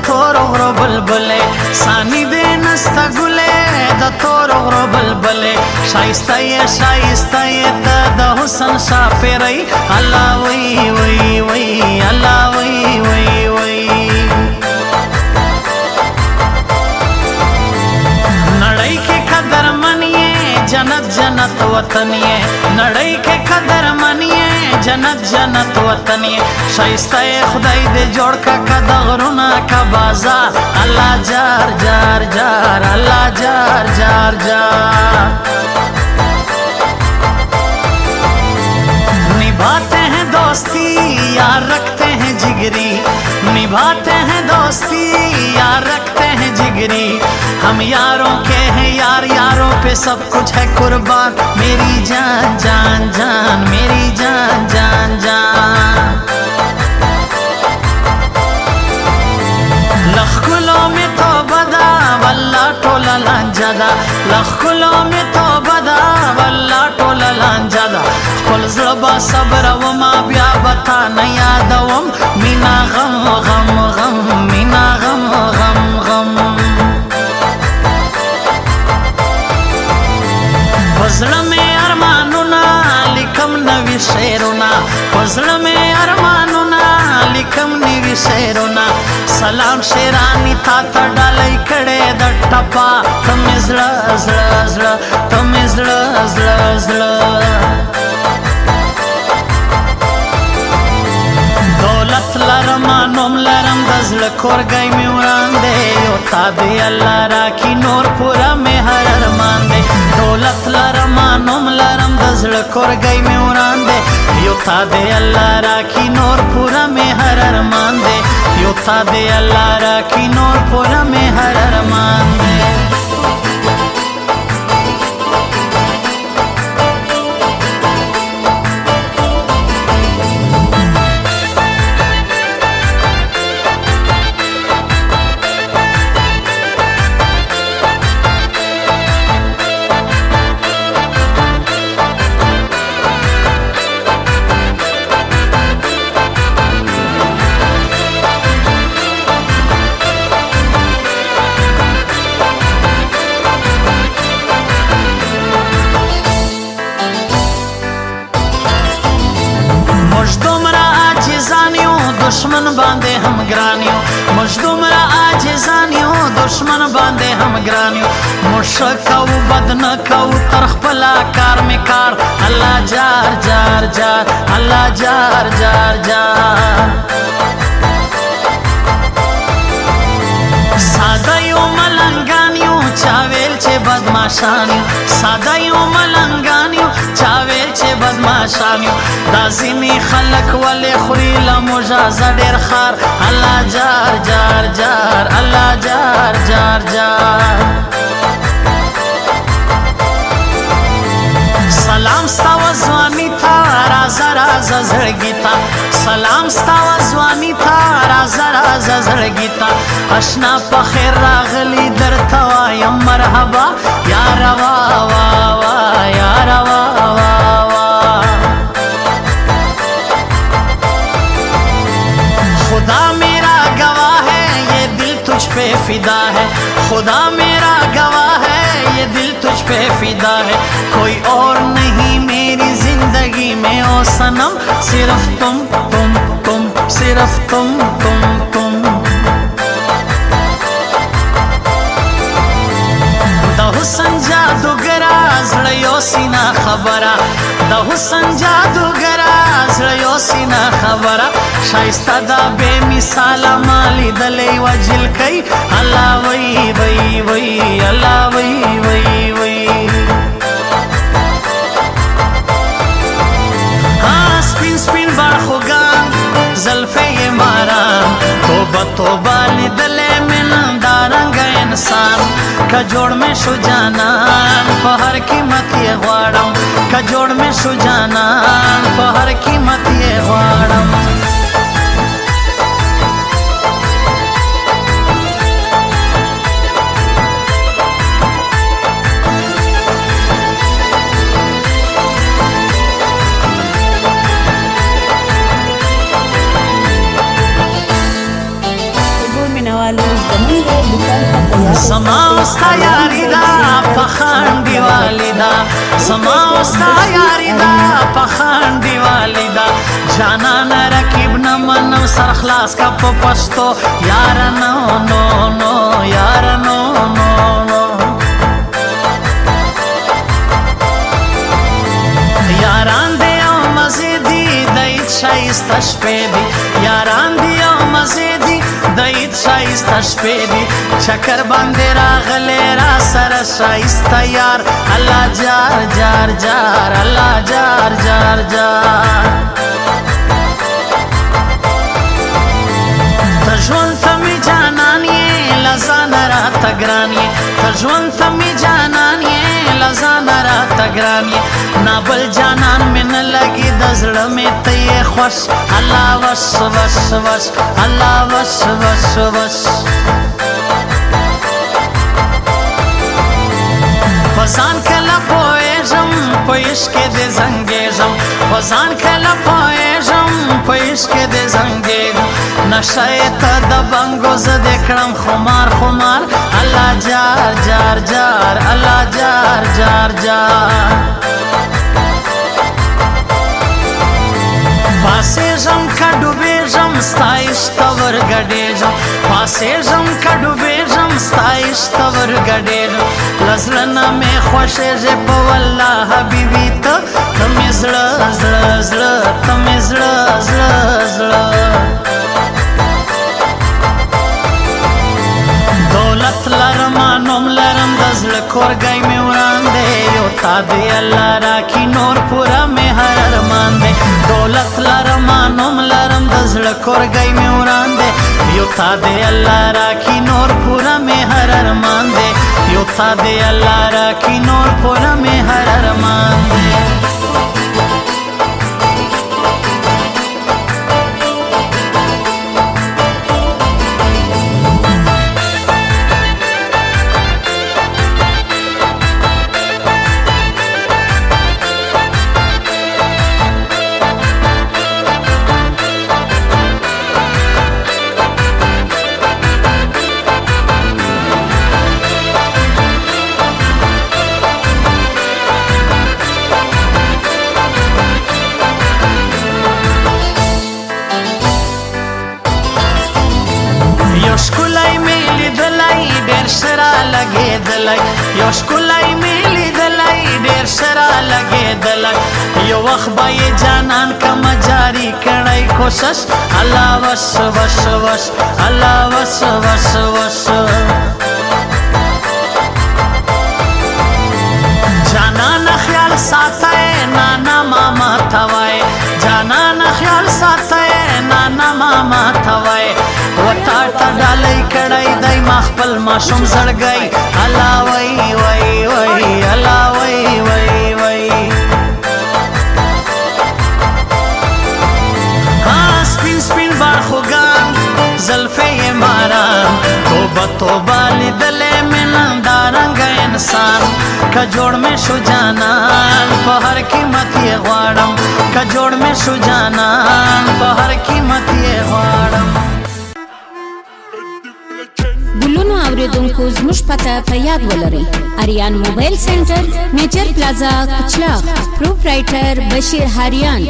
تور غرو بلبله سانی دې نستا ګله د تور غرو بلبله شایسته یې ته د حسن شاپېرۍ الله وی وی وی الله وی وی وی نړۍ کې قدر منیه جنت جنت وطن یې نړۍ کې قدر منیه جنت جنت وطن یې شایسته خدای دې جوړ کا د غرونه کا بازار الله جار جار جار الله جار جار جار निभाते हैं दोस्ती यार रखते हैं जिगरी निभाते हैं दोस्ती यार रखते हैं जिगरी हम यारों के हैं यार यारों पे सब कुछ है कुर्बान मेरी जान जान जान मेरी जान जान जान लख गुलों में तो बदा वल्ला टोला लांजादा लख गुलों में तो बदा वल्ला टोला लांजादा خپل زړه با صبر وما بیا بتا نه یادوم مینا غم غم غم مینا غم غم غم پزړه مې ارمانونه لیکم نوي شعرونه پزړه مې ارمانونه لیکم نوي شعرونه سلام شیرانی تا ته ډالۍ کړې د ټپا تم زړه زړه زړه تم زړه زړه زړه دولت لرم نوم لرم د زړه کورګی مې وړاندې یو تا دې الله راکړي نور پوره مې هر ارمان دی دولت لرم نوم لرم د زړه کورګی مې وړاندې یو تا دې الله راکړي نور پوره مې هر ارمان دی یو تا دې الله راکړي نور پوره مې هر ارمان دی دشمن باندې هم ګرانیو مجدوم را عاجزانیو دشمن باندې هم ګرانیو مشکو بدن کو تر خپل کار می کار الله جار جار جار الله جار جار جار ساده یو ملنګانیو چاویل چې بدمعشانیو ساده یو ملنګانیو چاویل چې بدمعشانیو دا ځینې خلک ولې خوري له مجازه ډېر خار الله جار جار جار الله جار جار جار سلام ستا وزوانی تا رازه رازه زړګي تا سلام ستا وزوانی تا رازه رازه زړګي تا اشنا په خیر راغلی درته وایم مرحبا یا روا وا وا یا روا وا وا खुदा मेरा गवाह है ये दिल तुझ पे फिदा है खुदा मेरा गवाह है ये दिल तुझ पे फिदा है कोई और नहीं मेरी जिंदगी में ओ सनम सिर्फ तुम सिर्फ तुम د حسن جادوګرا زړه یو سینا خبره د حسن جادوګرا زړه یو سینا خبره شایسته دا بے مثال مالی دلې وجل کوي الله وی وی وی الله وی وی وی ها سپین سپین باخوګان زلفې ماران توبه توبه لیدلې من دارنګ انسان کا جوړ میں شو جانان په هر قیمت یې غواړم کا جوړ میں شو جانان په هر قیمت یې غواړم زما وستا یاری دا پخان دیوالی دا زما وستا یاری دا پخان دیوالی دا جانان رکیب نمنم سر خلاص کا پا پشتو یارا نو نو نو یارا نو نو نو یاران دی او مزیدی دایت شایسته شپې دی یاران دی او مزیدی دایت شایسته شپې دی چکر باندې راغلی را سره شایسته یار الله جار جار جار الله جار جار جار ته ژوند ته مې جانان یې له ځانه راته ګران یې ته ژوند ته مې جانان یې له ځانه راته ګران یې نه بل جانان مې نه لګي د زړه مې ته یې خوښ الله وس وس وس الله وس وس وس په ځان کله پوهېږم په عشق کې دې زنګېږم په ځان کله پوهېږم په عشق کې دې زنګېږم نشه یې ته د بنګو زه دې کړم خمار خمار الله جار جار جار الله جار جار جار پاسېږم که ډوبېږم ستا عشق ته ورګډېږم پاسېږم که ډوبېږم ستا عشق ته ورګډېږم له زړه نه مې خوښېږې په والله حبیبي ته ته مې زړه زړه زړه ته مې زړه زړه زړه دولت لرم نوم لرم د زړه کورګی مې وران دی یو تا دی الله راکي نور پوره مې هر ارمان دی دولت لرم نوم لرم د زړه کورګی مې وران دی یو تا دی الله راکي نور پوره مې هر ارمان دی یو تا دی الله راکي نور پوره مې هر ارمان دی یو ښکلی مې لیدلی ډېر ښه رالګېدلی یو وخت به یې جانان کمه جاري کړی کوشش الله وس وس وس الله وس وس وس جانان خیال ساتی نانا ماما ته وایې جانان خیال ساتی نانا ماما ته وایې وتا ته ډالۍ کړی دی ما خپل ماشوم زړګی الله وای وای وای الله وای وای وای سپین سپین باخوګان زلفې یې ماران توبه توبه لیدلې مې نندارنګه انسان که جوړ مې شو جانان په هر قیمت یې غواړم که جوړ مې شو جانان په هر قیمت یې غواړم ګلونو اوریدونکو زموږ پته په یاد ولرئ اریان موبایل سنټر میجر پلازا کچلاغ پروپرایټر بشیر هاریان